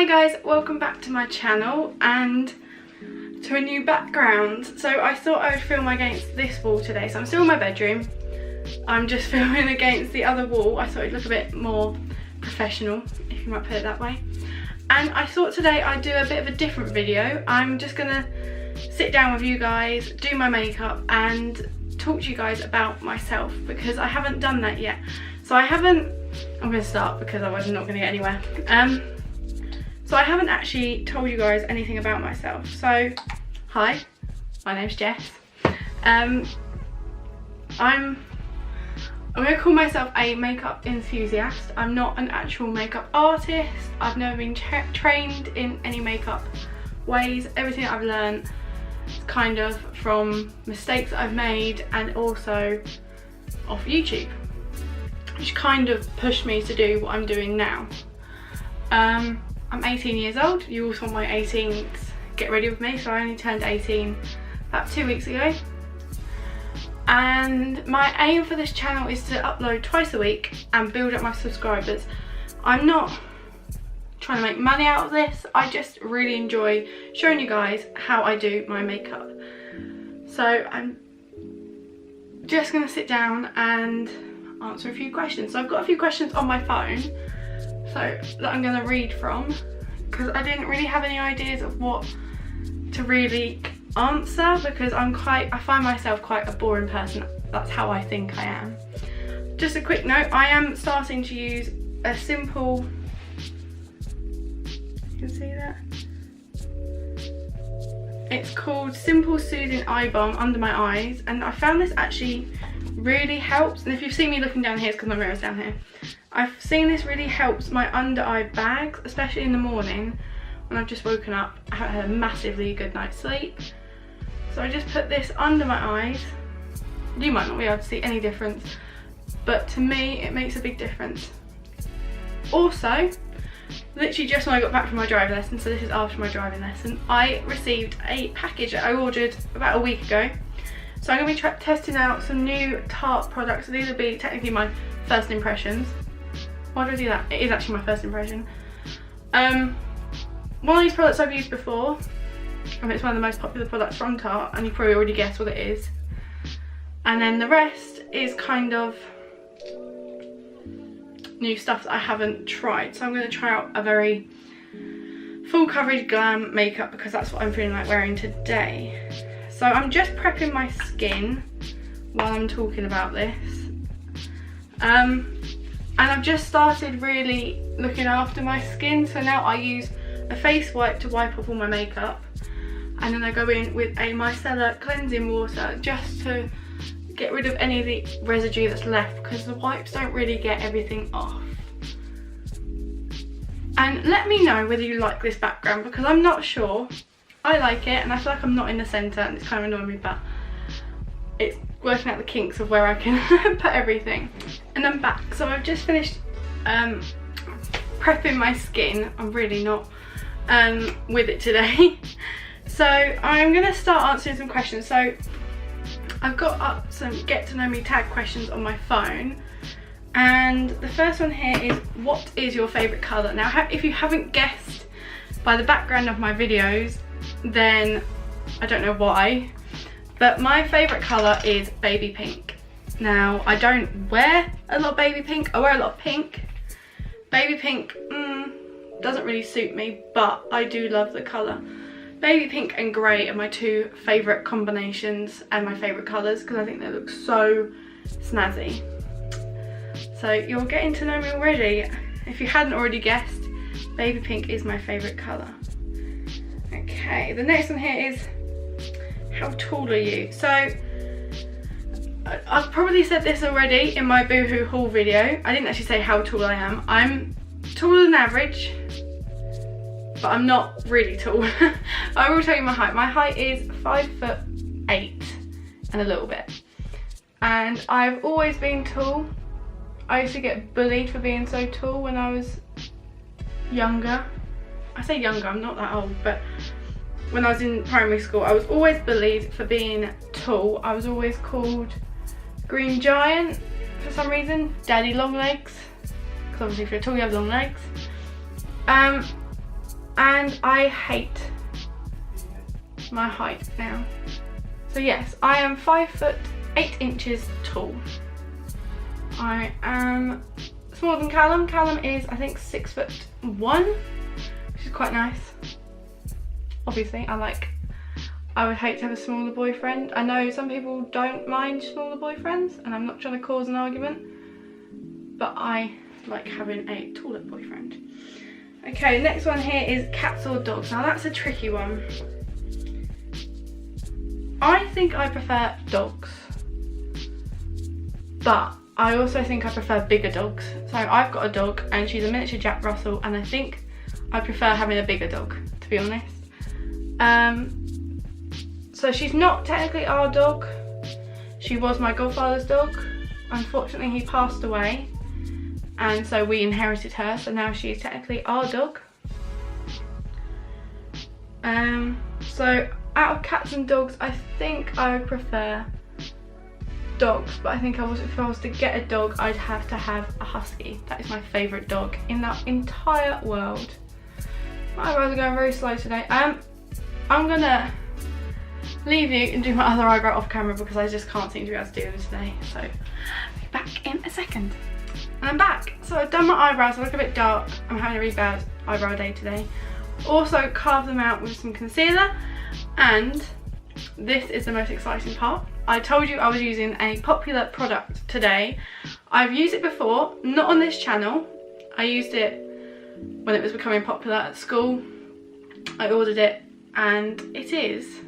Hi guys, welcome back to my channel and to a new background. So I thought I would film against this wall today. So I'm still in my bedroom. I'm just filming against the other wall. I thought it'd look a bit more professional, if you might put it that way. And I thought today I'd do a bit of a different video. I'm just gonna sit down with you guys, do my makeup and talk to you guys about myself because I haven't done that yet. So I'm gonna start because otherwise I'm not gonna get anywhere. So I haven't actually told you guys anything about myself. So, hi, my name's Jess. I'm gonna call myself a makeup enthusiast. I'm not an actual makeup artist. I've never been trained in any makeup ways. Everything I've learned is kind of from mistakes that I've made and also off YouTube, which kind of pushed me to do what I'm doing now. I'm 18 years old. You all saw my 18th get ready with me, so I only turned 18 about 2 weeks ago. And my aim for this channel is to upload twice a week and build up my subscribers. I'm not trying to make money out of this. I just really enjoy showing you guys how I do my makeup. So I'm just gonna sit down and answer a few questions. So I've got a few questions on my phone that I'm going to read from because I didn't really have any ideas of what to really answer because I find myself quite a boring person. That's how I think I am. Just a quick note, I am starting to use a simple, you can see that? It's called Simple Soothing Eye Balm under my eyes, and I found this actually really helps. And if you've seen me looking down here, it's because my mirror's down here. I've seen this really helps my under eye bags, especially in the morning when I've just woken up. I haven't had a massively good night's sleep. So I just put this under my eyes. You might not be able to see any difference, but to me it makes a big difference. Also, literally just when I got back from my driving lesson, so this is after my driving lesson, I received a package that I ordered about a week ago. So I'm going to be testing out some new Tarte products. So these will be technically my first impressions. Why do I do that? It is actually my first impression. One of these products I've used before, and it's one of the most popular products from Tarte, and you probably already guessed what it is. And then the rest is kind of new stuff that I haven't tried. So I'm going to try out a very full coverage glam makeup because that's what I'm feeling like wearing today. So I'm just prepping my skin while I'm talking about this. And I've just started really looking after my skin. So now I use a face wipe to wipe off all my makeup. And then I go in with a micellar cleansing water just to get rid of any of the residue that's left because the wipes don't really get everything off. And let me know whether you like this background because I'm not sure. I like it and I feel like I'm not in the centre and it's kind of annoying me, but it's working out the kinks of where I can put everything. And I'm back. So I've just finished prepping my skin. I'm really not with it today. So I'm going to start answering some questions. So I've got up some get to know me tag questions on my phone. And the first one here is, what is your favourite colour? Now if you haven't guessed by the background of my videos, then I don't know why, but my favourite colour is baby pink. Now I don't wear a lot of baby pink, I wear a lot of pink. Baby pink doesn't really suit me, but I do love the colour. Baby pink and grey are my two favourite combinations and my favourite colours because I think they look so snazzy. So you're getting to know me already. If you hadn't already guessed, baby pink is my favourite colour. Okay, the next one here is, how tall are you? So I've probably said this already in my Boohoo haul video. I didn't actually say how tall I am. I'm taller than average, but I'm not really tall. I will tell you my height. My height is 5'8" and a little bit. And I've always been tall. I used to get bullied for being so tall when I was younger. I say younger, I'm not that old, but when I was in primary school, I was always bullied for being tall. I was always called Green Giant for some reason, Daddy Long Legs, because obviously if you're tall you have long legs. And I hate my height now. So yes, I am 5'8" tall. I am smaller than Callum. Callum is, I think, 6'1", which is quite nice. Obviously, I would hate to have a smaller boyfriend. I know some people don't mind smaller boyfriends, and I'm not trying to cause an argument, but I like having a taller boyfriend. Okay, next one here is cats or dogs. Now that's a tricky one. I think I prefer dogs, but I also think I prefer bigger dogs. So I've got a dog and she's a miniature Jack Russell, and I think I prefer having a bigger dog, to be honest. So she's not technically our dog. She was my godfather's dog. Unfortunately, he passed away, and so we inherited her, so now she's technically our dog. So out of cats and dogs, I think I would prefer dogs, but I think if I was to get a dog, I'd have to have a husky. That is my favourite dog in that entire world. My eyebrows are going very slow today. I'm gonna leave you and do my other eyebrow off camera because I just can't seem to be able to do them today. So I'll be back in a second. And I'm back. So I've done my eyebrows, I look a bit dark. I'm having a really bad eyebrow day today. Also carved them out with some concealer, and this is the most exciting part. I told you I was using a popular product today. I've used it before, not on this channel. I used it when it was becoming popular at school. I ordered it, and it is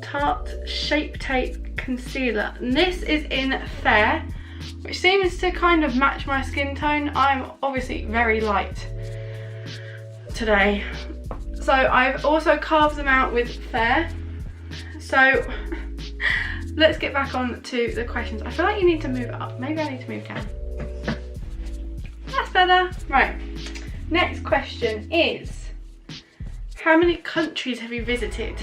Tarte Shape Tape Concealer. And this is in Fair, which seems to kind of match my skin tone. I'm obviously very light today. So I've also carved them out with Fair. So let's get back on to the questions. I feel like you need to move it up. Maybe I need to move down. That's better. Right. Next question is, how many countries have you visited?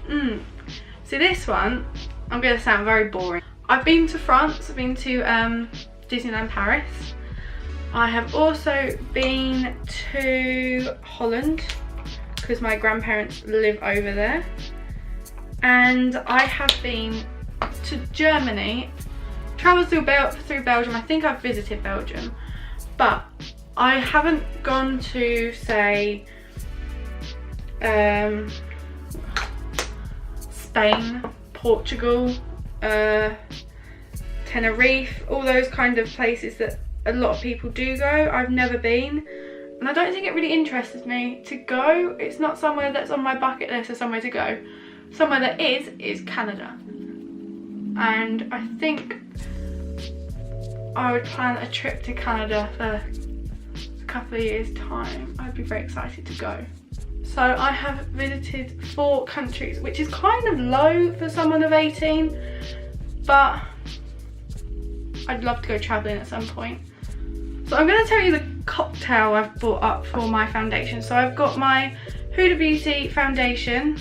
So this one, I'm going to sound very boring. I've been to France. I've been to Disneyland Paris. I have also been to Holland because my grandparents live over there, and I have been to Germany, travelled through Belgium. I think I've visited Belgium, but I haven't gone to, say, Spain, Portugal, Tenerife, all those kind of places that a lot of people do go. I've never been, and I don't think it really interests me to go. It's not somewhere that's on my bucket list or somewhere to go. Somewhere that is Canada, and I think I would plan a trip to Canada for a couple of years' time. I'd be very excited to go. So I have visited 4 countries, which is kind of low for someone of 18, but I'd love to go travelling at some point. So I'm going to tell you the cocktail I've bought up for my foundation. So I've got my Huda Beauty foundation,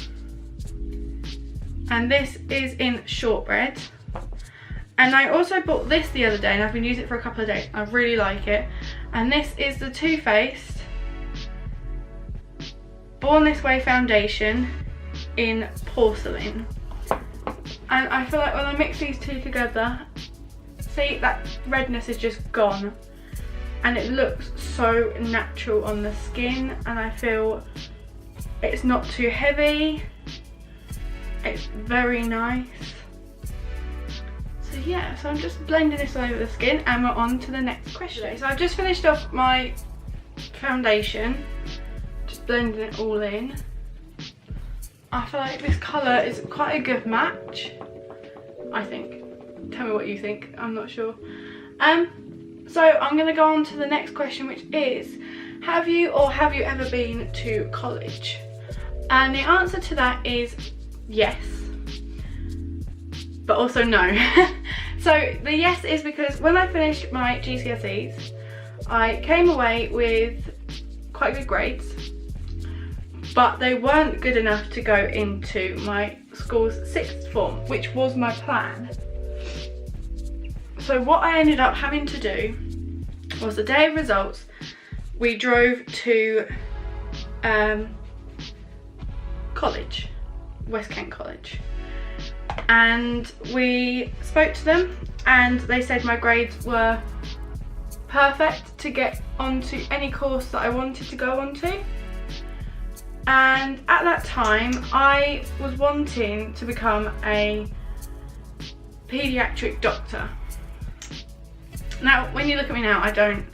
and this is in Shortbread. And I also bought this the other day, and I've been using it for a couple of days. I really like it. And this is the Too Faced Born This Way foundation in Porcelain. And I feel like when I mix these two together, see, that redness is just gone, and it looks so natural on the skin, and I feel it's not too heavy. It's very nice. So yeah, so I'm just blending this all over the skin, and we're on to the next question. So I've just finished off my foundation, just blending it all in. I feel like this colour is quite a good match, I think. Tell me what you think, I'm not sure. So I'm going to go on to the next question, which is, have you ever been to college? And the answer to that is yes, but also no. So the yes is because when I finished my GCSEs, I came away with quite good grades, but they weren't good enough to go into my school's 6th form, which was my plan. So what I ended up having to do was the day of results, we drove to college, West Kent College, and we spoke to them, and they said my grades were perfect to get onto any course that I wanted to go onto. And at that time I was wanting to become a paediatric doctor. Now when you look at me now, I don't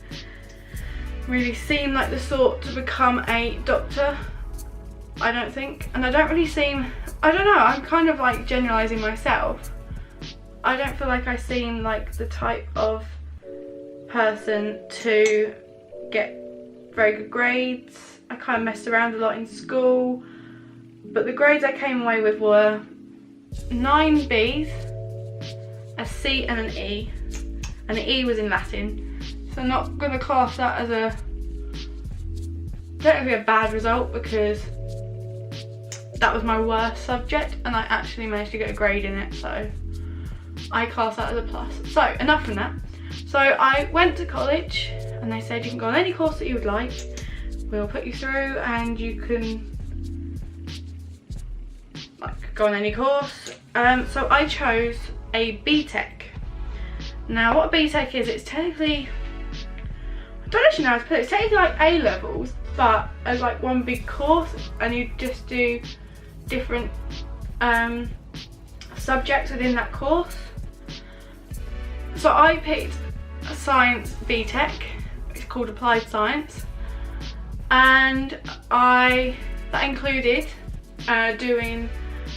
really seem like the sort to become a doctor, I don't think, and I don't really seem, I don't know, I'm kind of like generalising myself. I don't feel like I seem like the type of person to get very good grades. I kind of messed around a lot in school, but the grades I came away with were 9 B's, a C and an E, and the E was in Latin, so I'm not going to class that as a, technically a bad result, because that was my worst subject and I actually managed to get a grade in it, so I class that as a plus. So enough from that. So I went to college and they said you can go on any course that you would like, we'll put you through and you can like go on any course. So I chose a BTEC. Now what a BTEC is, it's technically, I don't actually know how to put it, it's technically like A levels, but as like one big course, and you just do different subjects within that course. So I picked a science BTEC, it's called Applied Science, and that included doing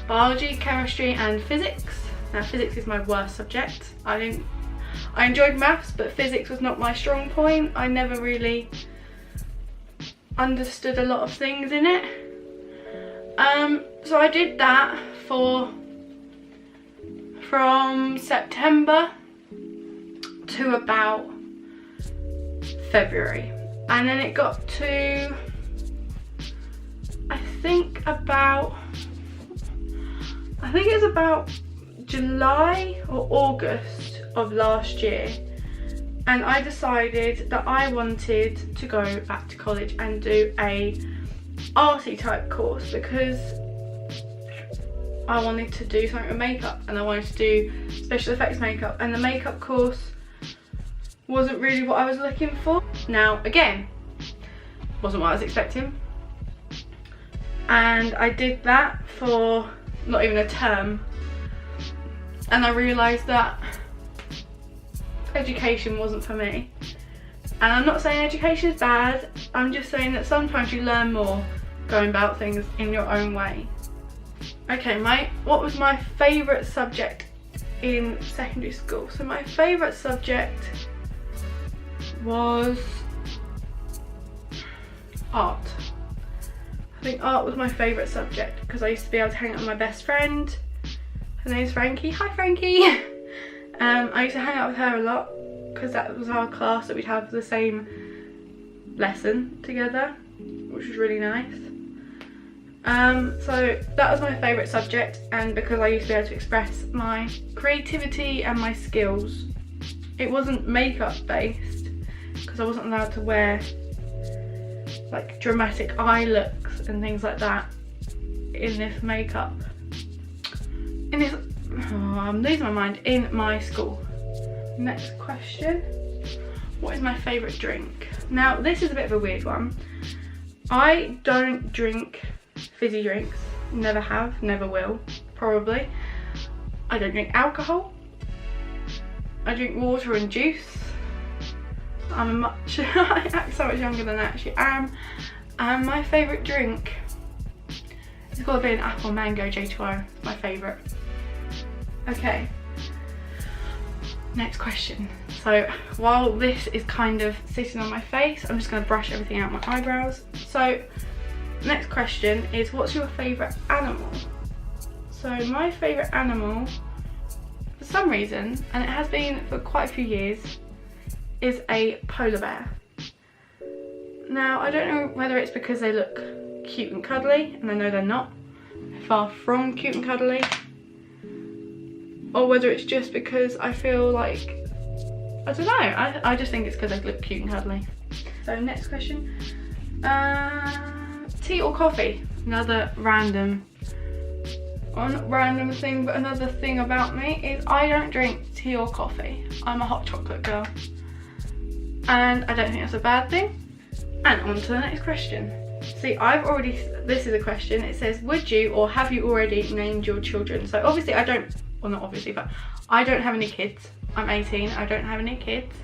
biology, chemistry and physics. Now physics is my worst subject. I enjoyed maths, but physics was not my strong point. I never really understood a lot of things in it. So I did that from September to about February, and then it got to, I think it was about July or August of last year, and I decided that I wanted to go back to college and do a arty type course, because I wanted to do something with makeup and I wanted to do special effects makeup, and the makeup course wasn't really what I was looking for. Now again, wasn't what I was expecting, and I did that for not even a term, and I realised that education wasn't for me. And I'm not saying education is bad, I'm just saying that sometimes you learn more going about things in your own way. Okay, what was my favourite subject in secondary school? So my favourite subject was art. I think art was my favourite subject because I used to be able to hang out with my best friend. Her name's Frankie. Hi Frankie! I used to hang out with her a lot because that was our class that we'd have the same lesson together, which was really nice. So that was my favourite subject, and because I used to be able to express my creativity and my skills. It wasn't makeup based because I wasn't allowed to wear like dramatic eye looks and things like that in this makeup. I'm losing my mind, in my school. Next question. What is my favourite drink? Now this is a bit of a weird one. I don't drink fizzy drinks. Never have, never will, probably. I don't drink alcohol. I drink water and juice. I act so much younger than I actually am. And my favourite drink, it's got to be an apple mango J2O. It's my favourite. Okay. Next question. So while this is kind of sitting on my face, I'm just going to brush everything out my eyebrows. So next question is, what's your favourite animal? So my favourite animal, for some reason, and it has been for quite a few years, is a polar bear. Now I don't know whether it's because they look cute and cuddly, and I know they're not, they're far from cute and cuddly, or whether it's just because I feel like, I don't know, I just think it's because they look cute and cuddly. So next question. Tea or coffee? Another random thing, but another thing about me is I don't drink tea or coffee. I'm a hot chocolate girl. And I don't think that's a bad thing. And on to the next question. See, this is a question. It says, would you or have you already named your children? So obviously I don't, well not obviously, but I don't have any kids. I'm 18, I don't have any kids.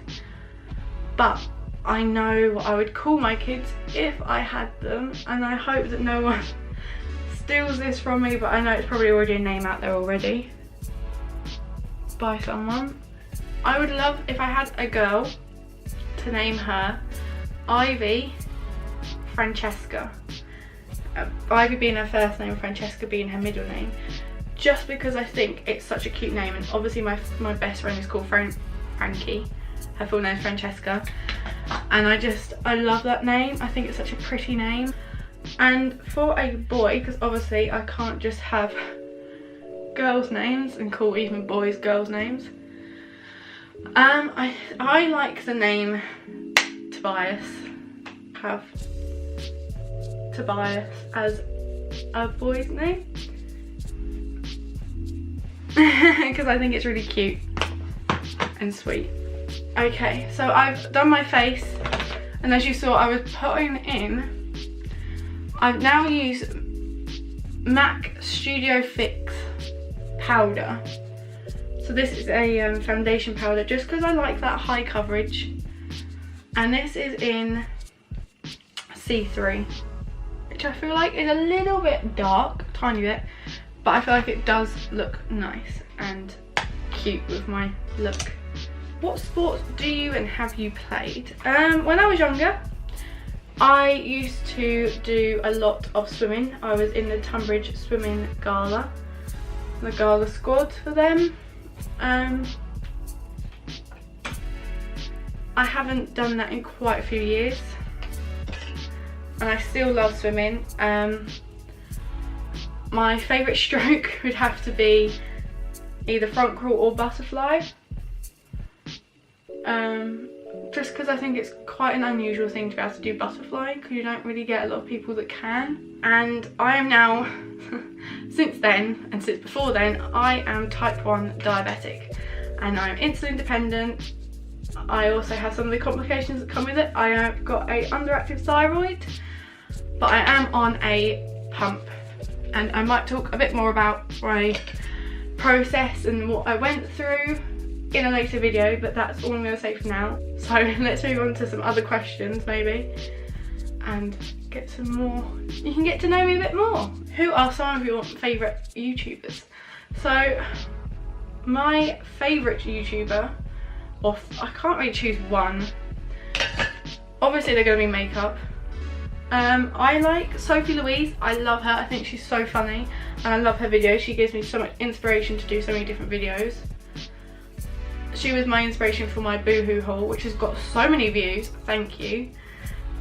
But I know what I would call my kids if I had them. And I hope that no one steals this from me, but I know it's probably already a name out there already by someone. I would love if I had a girl to name her Ivy Francesca. Ivy being her first name, Francesca being her middle name, just because I think it's such a cute name. And obviously my best friend is called Frankie. Her full name is Francesca, and I love that name. I think it's such a pretty name. And for a boy, because obviously I can't just have girls' names and call even boys girls' names, I like the name Tobias. Have Tobias as a boy's name because I think it's really cute and sweet. Okay, so I've done my face, and as you saw I was putting in, I've now used MAC Studio Fix powder. So this is a foundation powder just because I like that high coverage, and this is in C3, which I feel like is a little bit dark, tiny bit, but I feel like it does look nice and cute with my look. What sports do you and have you played? When I was younger, I used to do a lot of swimming. I was in the Tunbridge Swimming Gala, the Gala squad for them. I haven't done that in quite a few years, and I still love swimming. My favourite stroke would have to be either front crawl or butterfly, just because I think it's quite an unusual thing to be able to do butterfly, because you don't really get a lot of people that can. And I am now, since then and since before then, I am type 1 diabetic, and I'm insulin dependent. I also have some of the complications that come with it. I have got a underactive thyroid, but I am on a pump, and I might talk a bit more about my process and what I went through in a later video, but that's all I'm going to say for now. So let's move on to some other questions maybe, and get some more, you can get to know me a bit more. Who are some of your favourite YouTubers? So my favourite YouTuber, or I can't really choose one, obviously they're going to be makeup. I like Sophie Louise. I love her. I think she's so funny and I love her videos. She gives me so much inspiration to do so many different videos. She was my inspiration for my Boohoo haul, which has got so many views, thank you.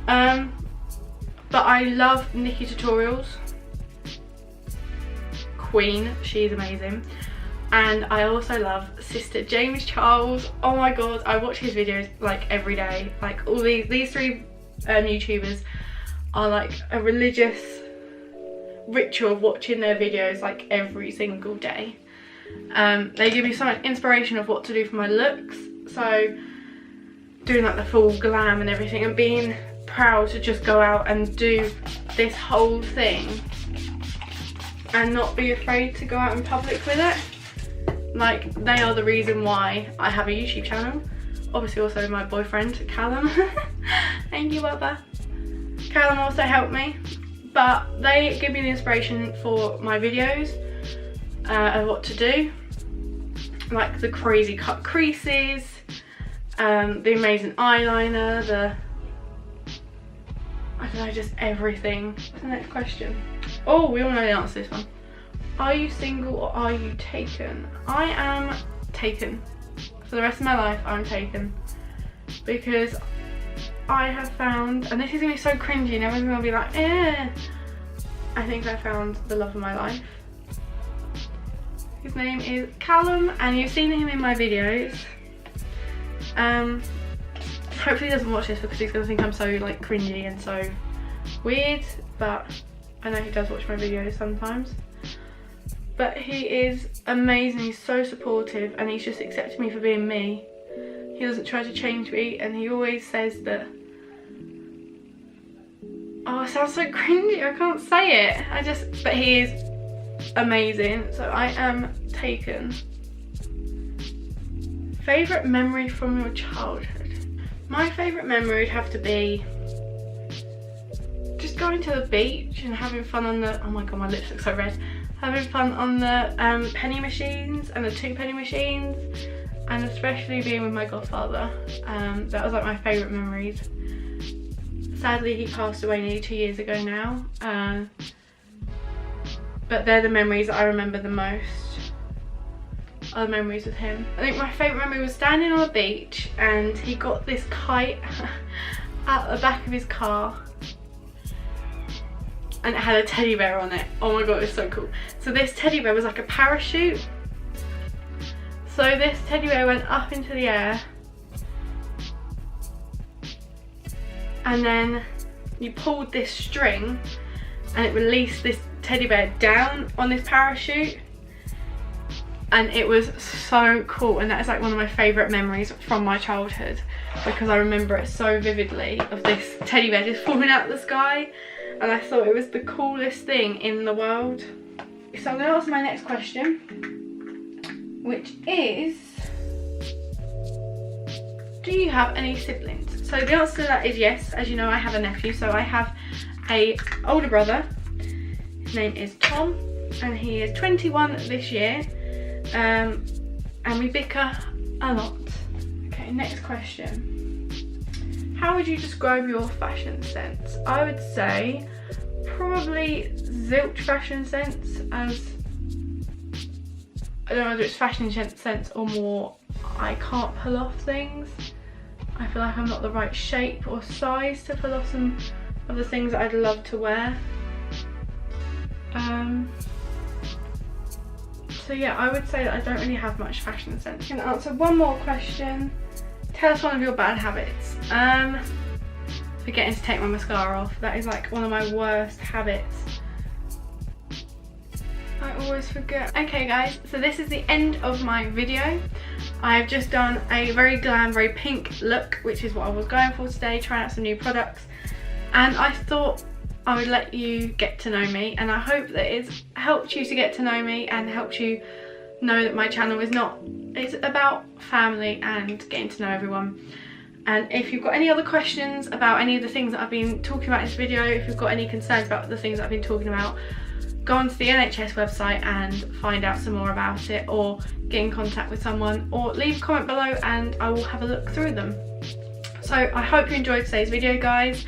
But I love Nikki Tutorials. Queen, she's amazing. And I also love Sister James Charles. Oh my god, I watch his videos like every day. Like all these three YouTubers are like a religious ritual of watching their videos like every single day. They give me so much inspiration of what to do for my looks. So doing like the full glam and everything, and being proud to just go out and do this whole thing and not be afraid to go out in public with it. Like, they are the reason why I have a YouTube channel. Obviously also my boyfriend, Callum. Thank you, Bubba. Callum also helped me, but they give me the inspiration for my videos of what to do. Like the crazy cut creases, the amazing eyeliner, I don't know, just everything. What's the next question? Oh, we all know the answer to this one. Are you single or are you taken? I am taken. For the rest of my life, I'm taken. Because I have found, and this is going to be so cringy and everyone's going to be like, eh. I think I found the love of my life. His name is Callum, and you've seen him in my videos. hopefully he doesn't watch this because he's going to think I'm so like cringy and so weird, but I know he does watch my videos sometimes. But he is amazing, he's so supportive, and he's just accepted me for being me. He doesn't try to change me, and he always says that, oh, it sounds so cringy, I can't say it. But he is amazing, so I am taken. Favourite memory from your childhood? My favourite memory would have to be just going to the beach and having fun on the, oh my god, my lips look so red. Having fun on the penny machines and the 2 penny machines, and especially being with my godfather. That was like my favourite memories. Sadly, he passed away nearly 2 years ago now, but they're the memories that I remember the most, are the memories with him. I think my favourite memory was standing on the beach and he got this kite out the back of his car and it had a teddy bear on it. Oh my god, it was so cool. So this teddy bear was like a parachute. So this teddy bear went up into the air, and then you pulled this string and it released this teddy bear down on this parachute, and it was so cool. And that is like one of my favourite memories from my childhood, because I remember it so vividly, of this teddy bear just falling out of the sky, and I thought it was the coolest thing in the world. So I'm going to ask my next question, which is, do you have any siblings? So the answer to that is yes. As you know, I have a nephew, so I have a older brother. His name is Tom, and he is 21 this year, and we bicker a lot. Okay, next question. How would you describe your fashion sense? I would say probably zilch fashion sense, as I don't know whether it's fashion sense or more I can't pull off things. I feel like I'm not the right shape or size to pull off some of the things that I'd love to wear. So yeah, I would say that I don't really have much fashion sense. I'm gonna answer one more question. Tell us one of your bad habits. Forgetting to take my mascara off. That is like one of my worst habits. I always forget. Okay guys, so this is the end of my video. I've just done a very glam, very pink look, which is what I was going for today, trying out some new products. And I thought I would let you get to know me, and I hope that it's helped you to get to know me and helped you know that my channel is it's about family and getting to know everyone. And if you've got any other questions about any of the things that I've been talking about in this video, if you've got any concerns about the things that I've been talking about, go onto the NHS website and find out some more about it, or get in contact with someone, or leave a comment below and I will have a look through them. So I hope you enjoyed today's video guys,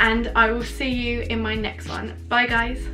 and I will see you in my next one. Bye guys.